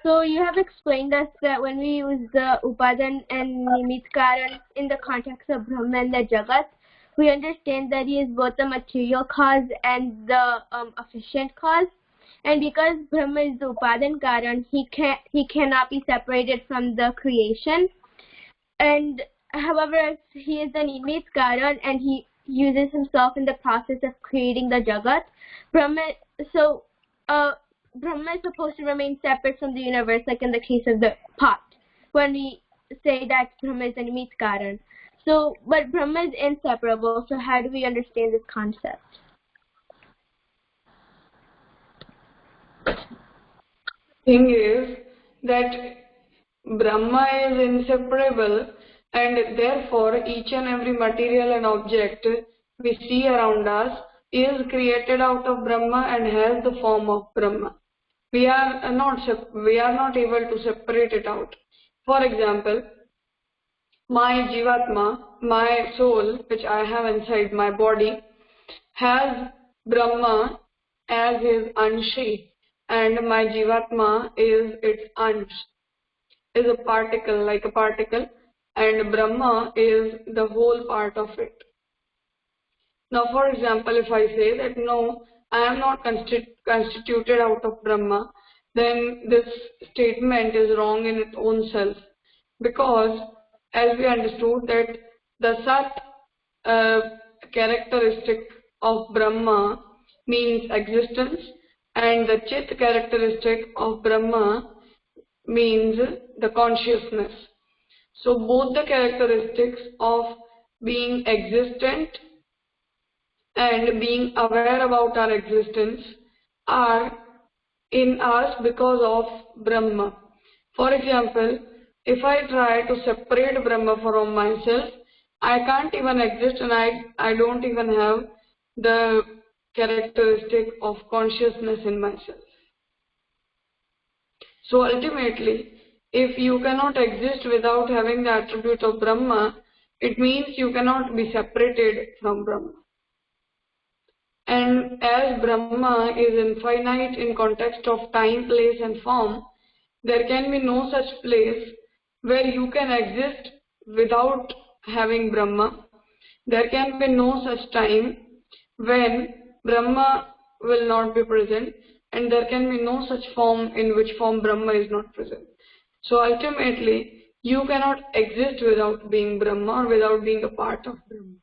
So you have explained us that when we use the Upadan and Nimit Karan in the context of Brahma and the Jagat, we understand that he is both the material cause and the efficient cause. And because Brahma is the Upadan Karan, he cannot be separated from the creation. And however, he is the Nimit Karan and he uses himself in the process of creating the Jagat. Brahma is supposed to remain separate from the universe, like in the case of the pot, when we say that Brahma is the Nimit Karan. So, but Brahma is inseparable, so how do we understand this concept? Thing is that Brahma is inseparable, and therefore each and every material and object we see around us is created out of Brahma and has the form of Brahma. We are not able to separate it out. For example, my Jivatma, my soul, which I have inside my body, has Brahma as his Anshi, and my Jivatma is its Ansh, is a particle, like a particle, and Brahma is the whole part of it. Now, for example, if I say that no, I am not constituted out of Brahma, then this statement is wrong in its own self, because as we understood that the Sat characteristic of Brahma means existence, and the Chit characteristic of Brahma means the consciousness. So both the characteristics of being existent and being aware about our existence are in us because of Brahma. For example, if I try to separate Brahma from myself, I can't even exist, and I don't even have the characteristic of consciousness in myself. So ultimately, if you cannot exist without having the attribute of Brahma, it means you cannot be separated from Brahma. And as Brahma is infinite in context of time, place and form, there can be no such place where you can exist without having Brahma. There can be no such time when Brahma will not be present, and there can be no such form in which form Brahma is not present. So ultimately, you cannot exist without being Brahma or without being a part of Brahma.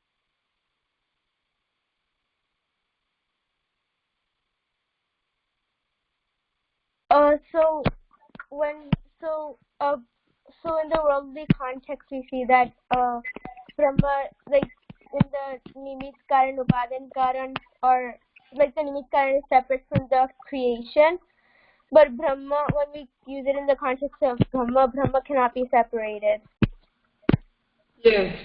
So in the worldly context, we see that Brahma, like in the Nimit Karan, Upadan Karan, or like the Nimit Karan is separate from the creation, but Brahma, when we use it in the context of Brahma, Brahma cannot be separated. Yes.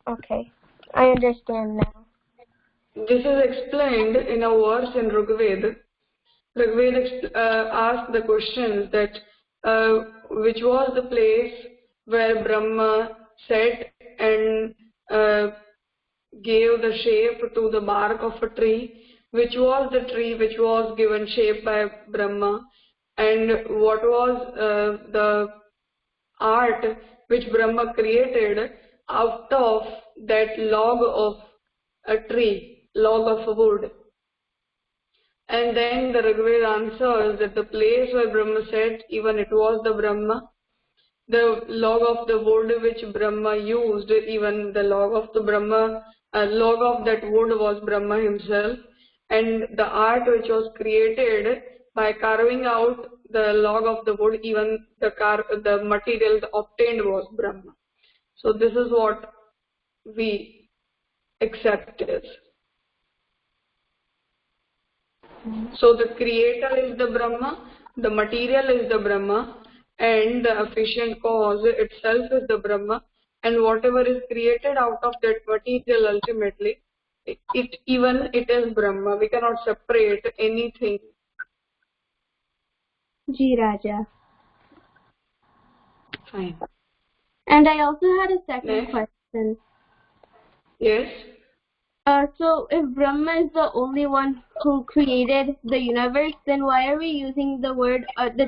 Okay, I understand now. This is explained in a verse in Rigveda. Rigveda asked the questions that which was the place where Brahma sat and gave the shape to the bark of a tree, which was the tree which was given shape by Brahma, and what was the art which Brahma created out of that log of a tree, log of a wood. And then the Rigveda answers that the place where Brahma sat, even it was the Brahma. The log of the wood which Brahma used, even the log of the Brahma, log of that wood was Brahma himself. And the art which was created by carving out the log of the wood, even the material obtained was Brahma. So this is what we accept as. So the creator is the Brahma, the material is the Brahma, and the efficient cause itself is the Brahma, and whatever is created out of that material ultimately, it is Brahma. We cannot separate anything. Ji Raja. Fine. And I also had a second question. Yes. So if Brahma is the only one who created the universe, then why are we using the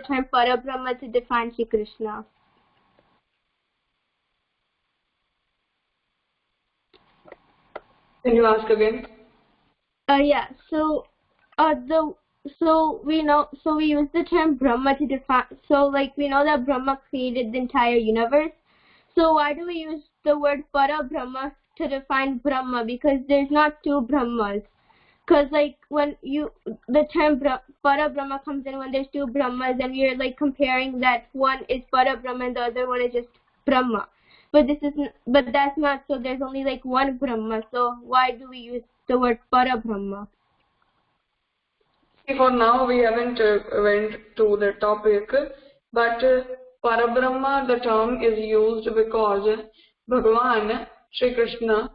term Parabrahma to define Shri Krishna? Can you ask again? Yeah. So we use the term Brahma to define. So like we know that Brahma created the entire universe. So why do we use the word Parabrahma to define Brahma? Because there's not two Brahmas. Because like when the term Parabrahma comes in when there's two Brahmas, and we're like comparing that one is Parabrahma and the other one is just Brahma. But that's not so. There's only like one Brahma. So why do we use the word Parabrahma? See, for now we haven't went to the topic, but Parabrahma, the term is used because Bhagavan, Shri Krishna,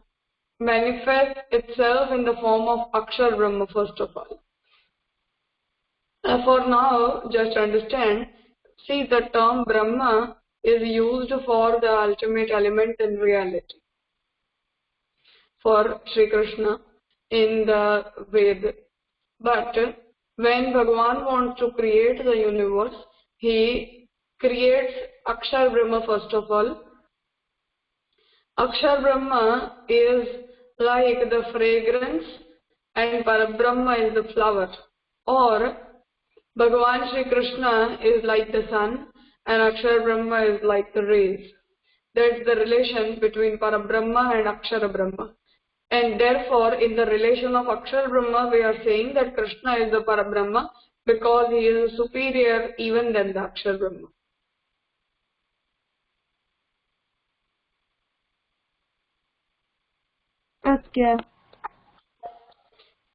manifests itself in the form of Akshar Brahma first of all. For now, just understand, see the term Brahma is used for the ultimate element in reality. For Shri Krishna in the Ved. But when Bhagavan wants to create the universe, he creates Akshar Brahma first of all. Akshar Brahma is like the fragrance and Parabrahma is the flower. Or Bhagavan Shri Krishna is like the sun and Akshar Brahma is like the rays. That's the relation between Parabrahma and Akshara Brahma. And therefore, in the relation of Akshar Brahma, we are saying that Krishna is the Parabrahma because he is superior even than the Akshar Brahma. Okay.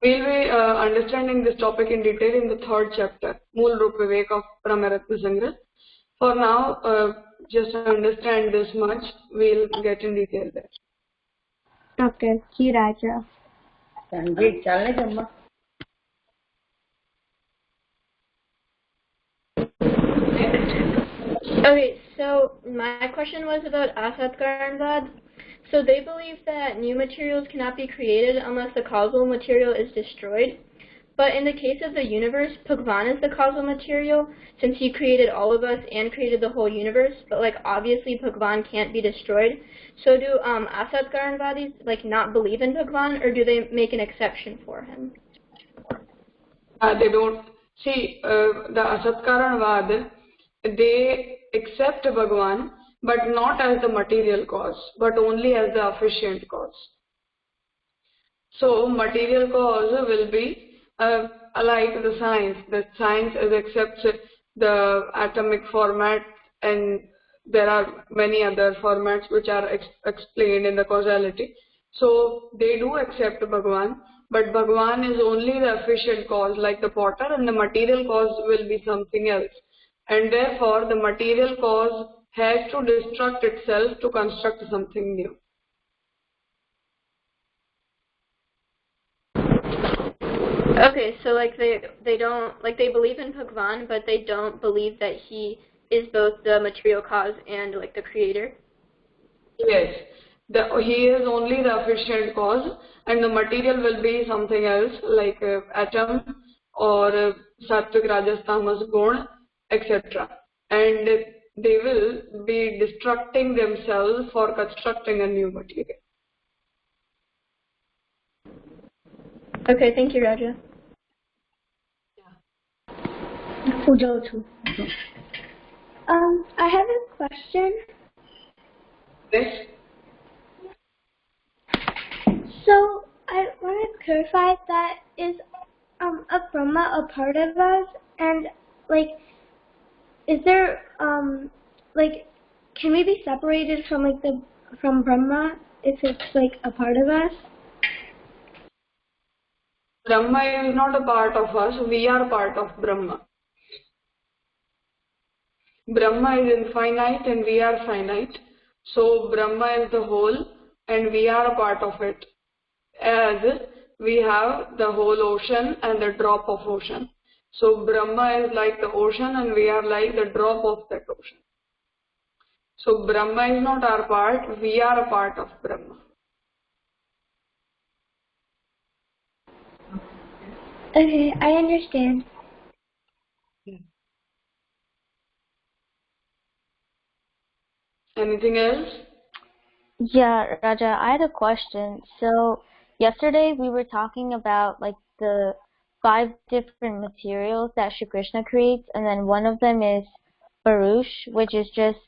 We'll be understanding this topic in detail in the third chapter, Mool Rup Vivek of Brahmaratna Sangra. For now, just understand this much. We'll get in detail there. Okay, Ji Raja. Okay, so my question was about Asatkaranvad. So they believe that new materials cannot be created unless the causal material is destroyed. But in the case of the universe, Bhagavan is the causal material, since he created all of us and created the whole universe. But like obviously Bhagavan can't be destroyed. So do Asatkaranvadis like not believe in Bhagavan, or do they make an exception for him? They don't see the Asatkaranvad. They accept Bhagavan, but not as the material cause, but only as the efficient cause. So material cause will be like the science. The science accepts the atomic format, and there are many other formats which are explained in the causality. So they do accept Bhagavan, but Bhagavan is only the efficient cause, like the potter, and the material cause will be something else. And therefore, the material cause has to destruct itself to construct something new. Okay, so like they don't like they believe in Bhagavan, but they don't believe that he is both the material cause and like the creator. Yes, he is only the efficient cause, and the material will be something else like atom or sattvic, rajas, tamas, gun, etc. And they will be destructing themselves for constructing a new material. Okay, thank you, Raja. I have a question. Yes. So I want to clarify that is a Brahma a part of us, and like is there like can we be separated from from Brahma if it's like a part of us? Brahma is not a part of us, we are part of Brahma. Brahma is infinite and we are finite. So Brahma is the whole and we are a part of it. As we have the whole ocean and the drop of ocean. So Brahma is like the ocean and we are like the drop of that ocean. So Brahma is not our part, we are a part of Brahma. Okay, I understand. Anything else? Yeah, Raja, I had a question. So yesterday we were talking about like the 5 different materials that Shri Krishna creates, and then one of them is Barush, which is just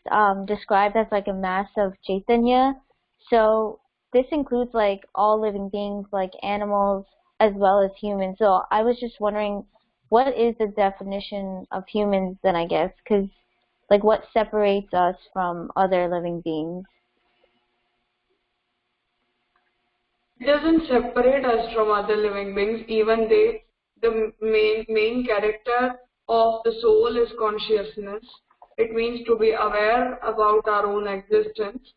described as like a mass of Chaitanya. So this includes like all living beings, like animals as well as humans. So I was just wondering, what is the definition of humans then, I guess? Because like what separates us from other living beings? It doesn't separate us from other living beings. Even the main character of the soul is consciousness. It means to be aware about our own existence.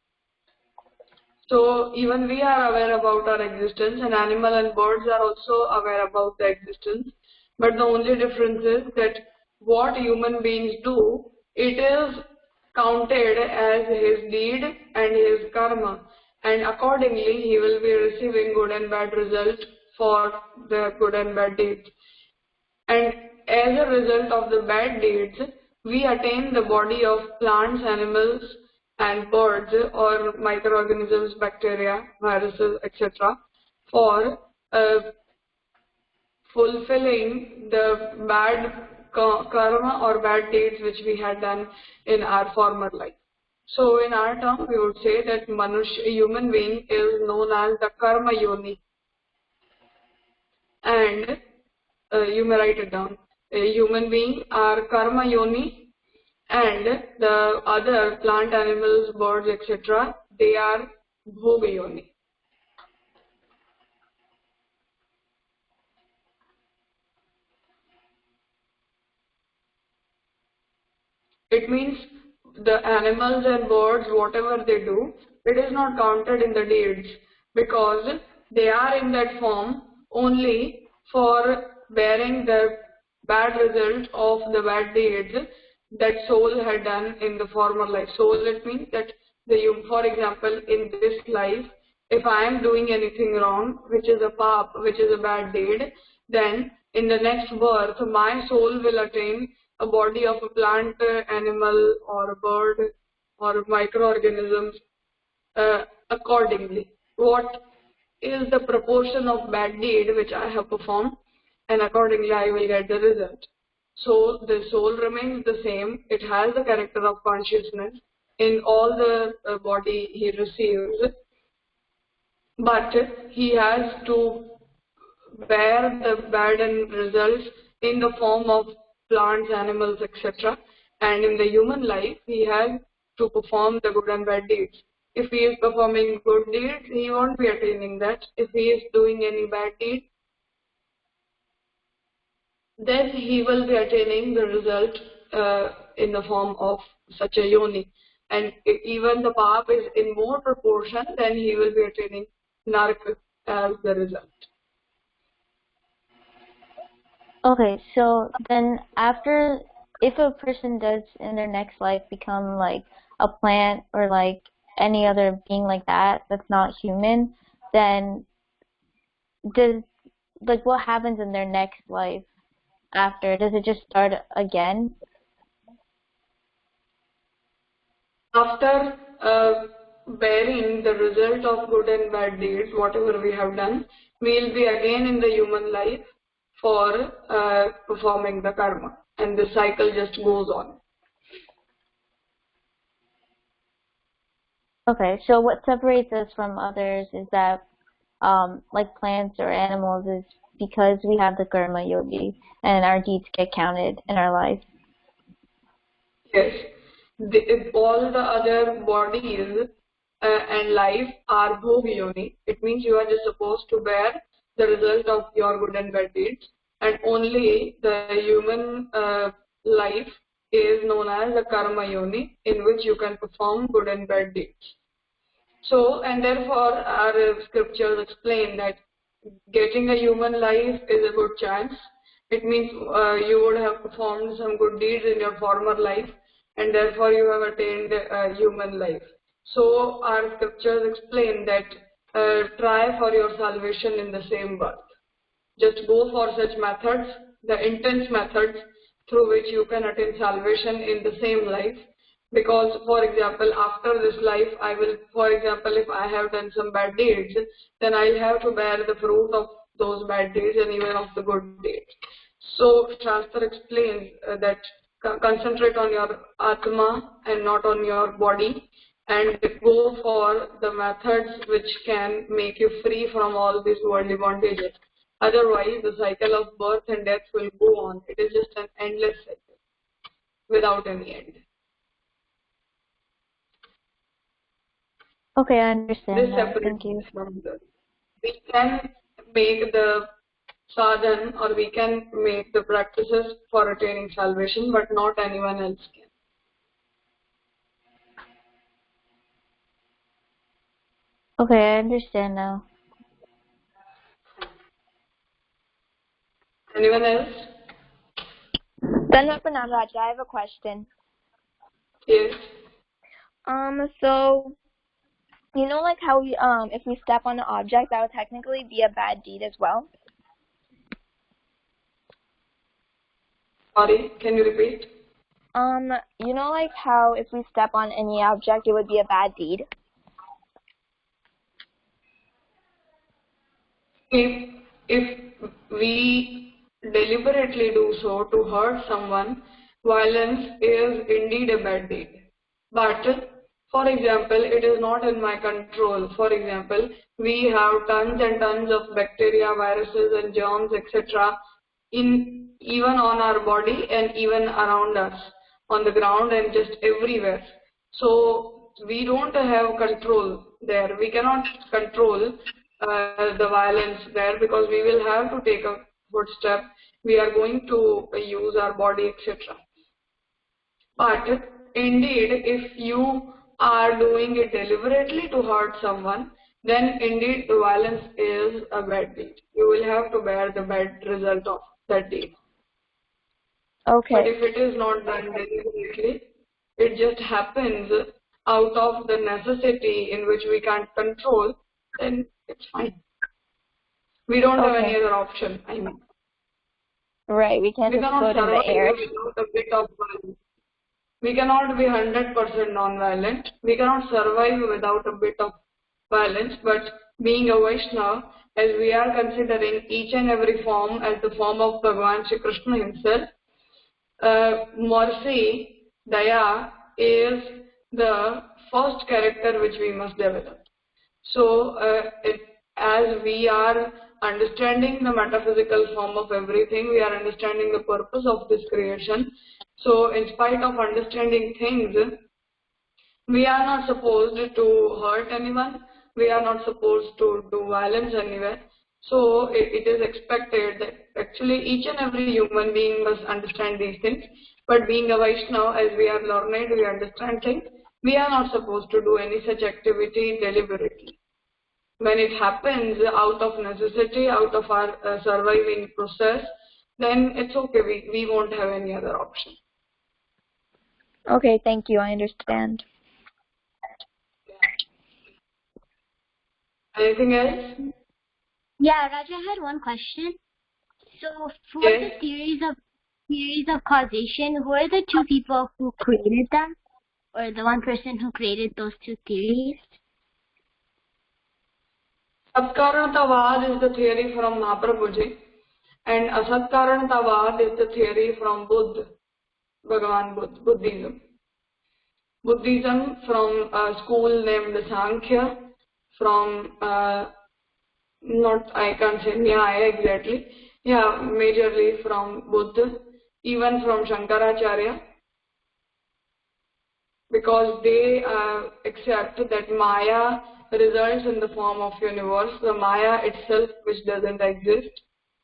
So even we are aware about our existence, and animal and birds are also aware about the existence. But the only difference is that what human beings do, it is counted as his deed and his karma, and accordingly he will be receiving good and bad result for the good and bad deeds. And as a result of the bad deeds, we attain the body of plants, animals, and birds or microorganisms, bacteria, viruses, etc. for fulfilling the bad karma or bad deeds which we had done in our former life. So in our term, we would say that human being is known as the karma yoni, and you may write it down. A human being are karma yoni, and the other plant, animals, birds, etc. they are bhoga yoni. It means the animals and birds, whatever they do, it is not counted in the deeds because they are in that form only for bearing the bad result of the bad deeds that soul had done in the former life. Soul, it means that for example, in this life, if I am doing anything wrong, which is a pap, which is a bad deed, then in the next birth, my soul will attain a body of a plant, animal, or a bird, or microorganisms accordingly. What is the proportion of bad deed which I have performed, and accordingly I will get the result. So the soul remains the same. It has the character of consciousness in all the body he receives, but he has to bear the bad and results in the form of plants, animals, etc. And in the human life, he has to perform the good and bad deeds. If he is performing good deeds, he won't be attaining that. If he is doing any bad deed, then he will be attaining the result in the form of such a yoni. And even the pap is in more proportion, then he will be attaining naraka as the result. Okay, so then after, if a person does in their next life become like a plant or like any other being like that that's not human, then does, like, what happens in their next life after? Does it just start again? After bearing the result of good and bad deeds, whatever we have done, we will be again in the human life for performing the karma, and the cycle just goes on. Okay, so what separates us from others is that, like plants or animals, is because we have the karma yogi and our deeds get counted in our life. Yes, all the other bodies and life are bhoga yoni. It means you are just supposed to bear the result of your good and bad deeds, and only the human life is known as the karma yoni, in which you can perform good and bad deeds. So, and therefore our scriptures explain that getting a human life is a good chance. It means you would have performed some good deeds in your former life, and therefore you have attained a human life. So our scriptures explain that try for your salvation in the same birth. just go for such methods, the intense methods through which you can attain salvation in the same life. Because, for example, after this life, I will, for example, if I have done some bad deeds, then I'll have to bear the fruit of those bad deeds and even of the good deeds. So, Shastra explains that concentrate on your Atma and not on your body, and go for the methods which can make you free from all these worldly bondages. Otherwise, the cycle of birth and death will go on. It is just an endless cycle without any end. Okay, I understand This now. separates Thank you. from the. We can make the sadhan, or we can make the practices for attaining salvation, but not anyone else can. Okay, I understand now. Anyone else? Pranam Raja, I have a question. Yes. So you know, like how we if we step on an object, that would technically be a bad deed as well. Sorry, can you repeat? You know, like how if we step on any object, it would be a bad deed. If we deliberately do so to hurt someone, violence is indeed a bad deed. But, for example, it is not in my control. For example, we have tons and tons of bacteria, viruses and germs, etc. even on our body and even around us, on the ground and just everywhere. So we don't have control there. We cannot control the violence there, because we will have to take a footstep. We are going to use our body, etc. But indeed, if you are doing it deliberately to hurt someone, then indeed the violence is a bad deed. You will have to bear the bad result of that deed. Okay. But if it is not done deliberately, it just happens out of the necessity in which we can't control, then it's fine. We don't have any other option. I mean, right, we can't we just cannot float in the survive air. without a bit of violence. We cannot be 100% non-violent. We cannot survive without a bit of violence. But being a Vaishnava, as we are considering each and every form as the form of Bhagavan Shri Krishna himself, mercy, daya, is the first character which we must develop. So, as we are understanding the metaphysical form of everything, we are understanding the purpose of this creation. So, in spite of understanding things, we are not supposed to hurt anyone. We are not supposed to do violence anywhere. So, it is expected that actually each and every human being must understand these things. But being a Vaishnava, as we are learned, we understand things, we are not supposed to do any such activity deliberately. When it happens out of necessity, out of our surviving process, then it's okay. We won't have any other option. Okay, thank you. I understand. Anything else? Yeah, Raja, I had one question. So for Yes. the theories of causation, who are the two people who created them? Or the one person who created those two theories? Satkaranatavad is the theory from Mahaprabhuji, and Asatkaranatavad is the theory from Buddha, Bhagavan Buddha, Buddhism. Buddhism from a school named Sankhya, from not, I can't say Nyaya exactly, yeah, majorly from Buddha, even from Shankaracharya, because they accept that Maya results in the form of universe, the Maya itself which doesn't exist.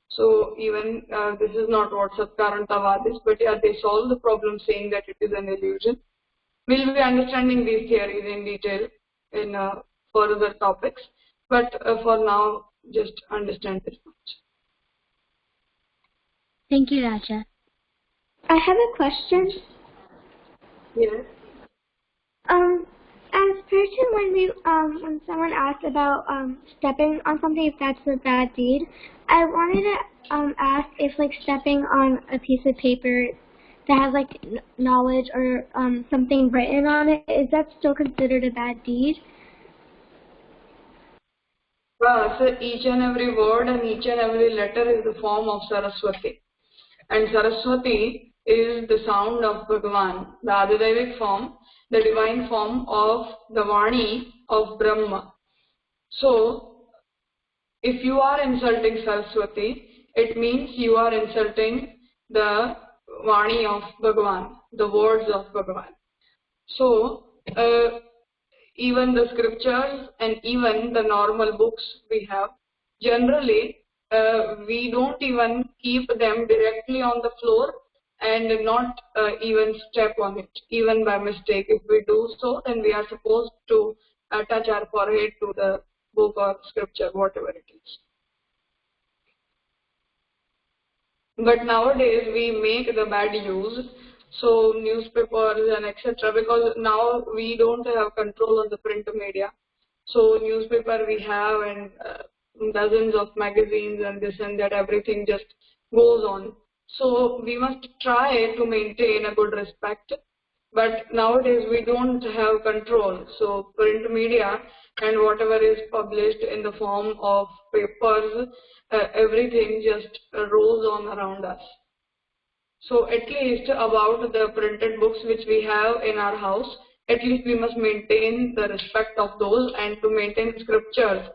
So even this is not what Satkarantavad is, but yeah, they solve the problem saying that it is an illusion. We'll be understanding these theories in detail in further topics, but for now, just understand this much. Thank you, Raja. I have a question. Yes. As per question when someone asked about stepping on something, if that's a bad deed, I wanted to ask if like stepping on a piece of paper that has like knowledge or something written on it, is that still considered a bad deed? So each and every word and each and every letter is the form of Saraswati. And Saraswati is the sound of Bhagavan, the Adidaivic form, the divine form of the Vani of Brahma. So, if you are insulting Saraswati, it means you are insulting the Vani of Bhagavan, the words of Bhagavan. So, even the scriptures and even the normal books we have, generally we don't even keep them directly on the floor and not even step on it, even by mistake. If we do so, then we are supposed to touch our forehead to the book or scripture, whatever it is. But nowadays we make the bad use, so newspapers and etc. Because now we don't have control on the print media. So newspaper we have and dozens of magazines and this and that, everything just goes on. So we must try to maintain a good respect. But nowadays we don't have control. So print media and whatever is published in the form of papers, everything just rolls on around us. So at least about the printed books which we have in our house, at least we must maintain the respect of those, and to maintain scriptures,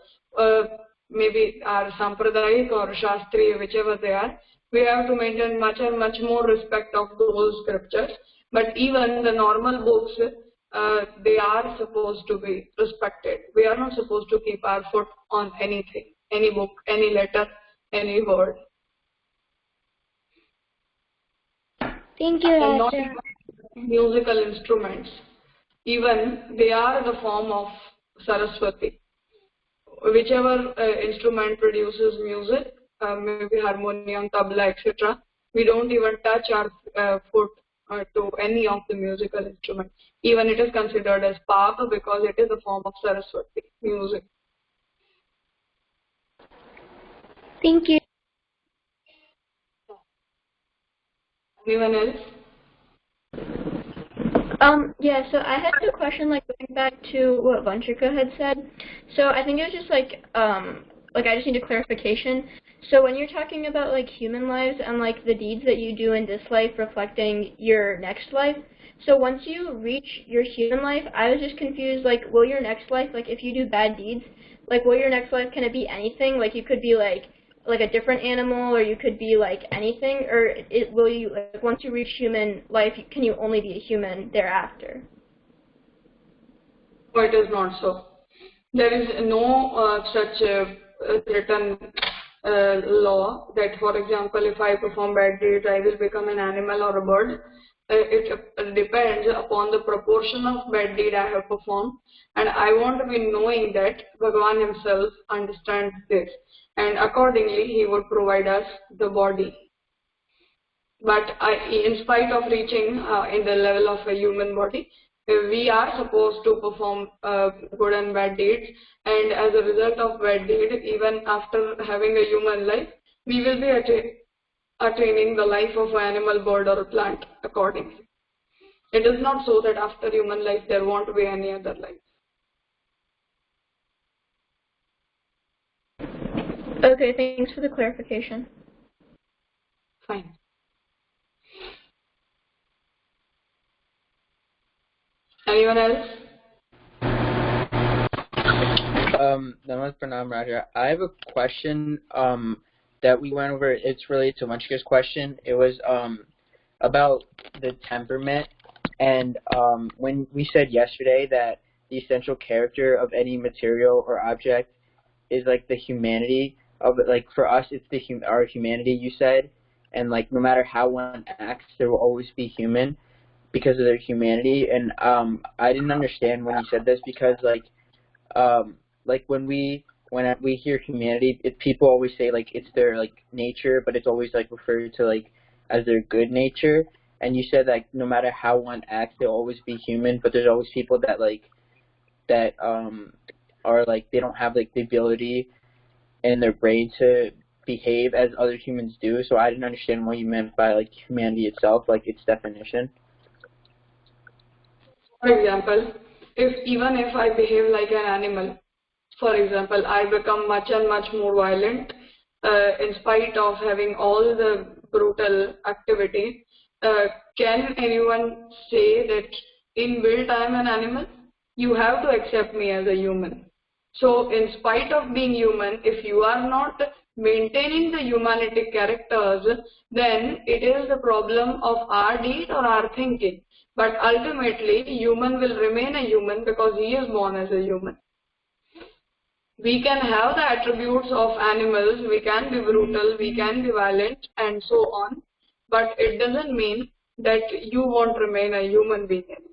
maybe our Sampradayic or Shastriya, whichever they are, we have to maintain much and much more respect of those scriptures. But even the normal books, they are supposed to be respected. We are not supposed to keep our foot on anything, any book, any letter, any word. Thank you, And not Raja. even musical instruments. Even they are the form of Saraswati. Whichever instrument produces music, maybe harmonium, tabla, etc., we don't even touch our foot to any of the musical instruments. Even it is considered as papa because it is a form of Saraswati, music. Thank you. Anyone else? Yeah, so I had a question, like, going back to what Vanchika had said. So I think it was just like I just need a clarification. So when you're talking about, like, human lives and, like, the deeds that you do in this life reflecting your next life, so once you reach your human life, I was just confused, like, will your next life, like, if you do bad deeds, like, will your next life, can it be anything? Like, you could be, like a different animal, or you could be like anything, or will you, like, once you reach human life, can you only be a human thereafter? No, it is not so. There is no such written law that, for example, if I perform bad deeds, I will become an animal or a bird. It depends upon the proportion of bad deed I have performed, and I want to be knowing that Bhagavan himself understands this, and accordingly he would provide us the body. But in spite of reaching in the level of a human body, we are supposed to perform good and bad deeds, and as a result of bad deed, even after having a human life, we will be attaining the life of an animal, bird or a plant accordingly. It is not so that after human life there won't be any other life. Okay, thanks for the clarification. Fine. Anyone else? Namaste Pranam Raja. I have a question that we went over. It's related to Vanchika's question. It was about the temperament, and when we said yesterday that the essential character of any material or object is like the humanity of it. Like for us, it's our humanity. You said, and like no matter how one acts, there will always be human because of their humanity. And I didn't understand when you said this because like when we hear humanity, people always say like it's their like nature, but it's always like referred to like as their good nature. And you said that no matter how one acts, they'll always be human, but there's always people that like that are like they don't have like the ability in their brain to behave as other humans do. So I didn't understand what you meant by like humanity itself, like its definition. For example, even if I behave like an animal, for example, I become much and much more violent in spite of having all the brutal activity. Can anyone say that inbuilt I am an animal? You have to accept me as a human. So in spite of being human, if you are not maintaining the humanity characters, then it is the problem of our deed or our thinking. But ultimately, human will remain a human because he is born as a human. We can have the attributes of animals, we can be brutal, we can be violent, and so on, but it doesn't mean that you won't remain a human being anymore.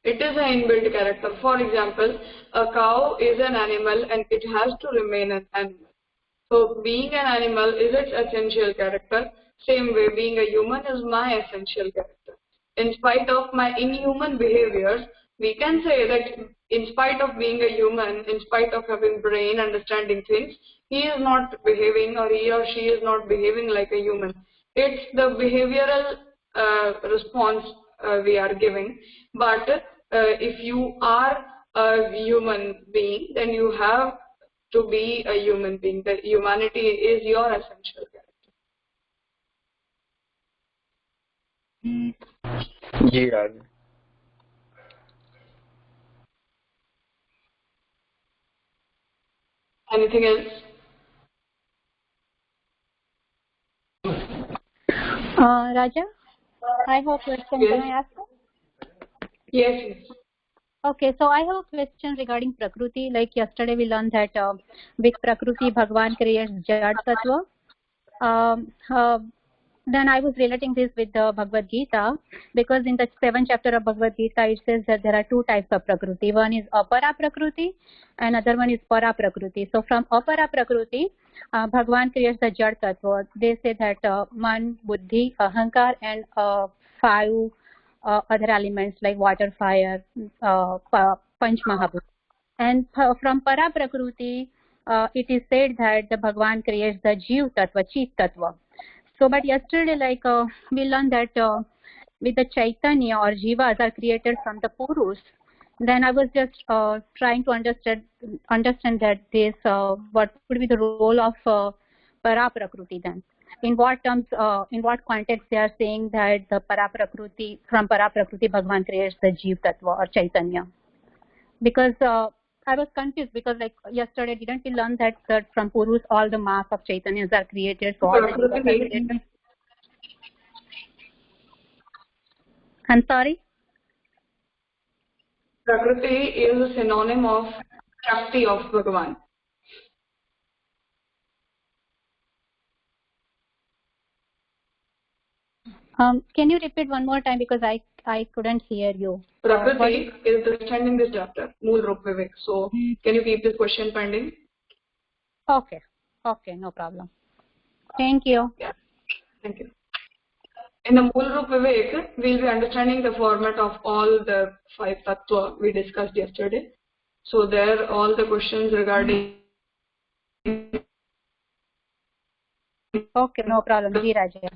It is an inbuilt character. For example, a cow is an animal and it has to remain an animal. So being an animal is its essential character. Same way, being a human is my essential character. In spite of my inhuman behaviors, we can say that in spite of being a human, in spite of having brain, understanding things, he is not behaving or he or she is not behaving like a human. It's the behavioral response we are giving. But if you are a human being, then you have to be a human being. That humanity is your essential character. Yeah. Anything else? Raja, I have a question. Yes. Can I ask? Yes. Okay, so I have a question regarding Prakriti. Like yesterday we learned that with Prakriti, Bhagwan creates Jad Tattva. Then I was relating this with the Bhagavad Gita, because in the 7th chapter of Bhagavad Gita it says that there are two types of Prakriti. One is Apara Prakriti and other one is Para Prakriti. So from Apara Prakriti, Bhagwan creates the Jad Tattva. They say that Man, Buddhi, Ahankar and 5 other elements like water, fire, Panch Mahabhut. And from Para Prakriti, it is said that the Bhagwan creates the Jeev Tattva, Chief Tattva. So, but yesterday, like we learned that with the Chaitanya or Jivas are created from the Purus. Then I was just trying to understand that this what would be the role of Para Prakriti then? In what terms, in what context they are saying that the Para Prakriti, from Para Prakriti Bhagwan creates the Jeev Tattva or Chaitanya? Because I was confused, because like yesterday didn't we learn that from Purus all the mass of Chaitanyas are created, so all the Jivas are created? I'm sorry? Prakriti is a synonym of Shakti of Bhagavan. Can you repeat one more time, because I couldn't hear you. Prakriti is understanding this chapter, Mool Rup Vivek. So can you keep this question pending? Okay, no problem. Thank you. Yeah, thank you. In the Mool Rup Vivek, we'll be understanding the format of all the 5 tattva we discussed yesterday. So there all the questions regarding. Okay, no problem. Ji Raja.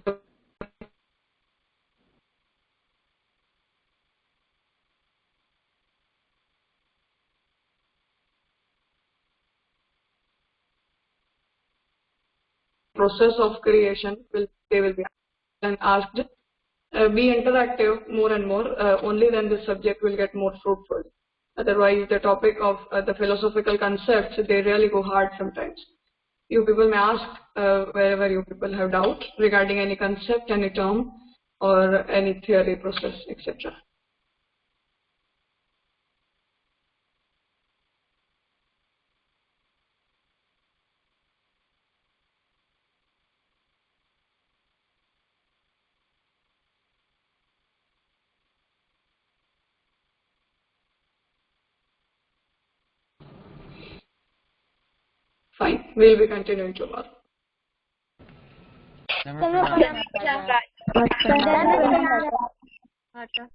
Process of creation they will be asked. Be interactive more and more. Only then the subject will get more fruitful. Otherwise, the topic of the philosophical concepts, they really go hard sometimes. You people may ask wherever you people have doubt regarding any concept, any term, or any theory, process, etc. Fine, we'll be continuing tomorrow. Namaste. Namaste.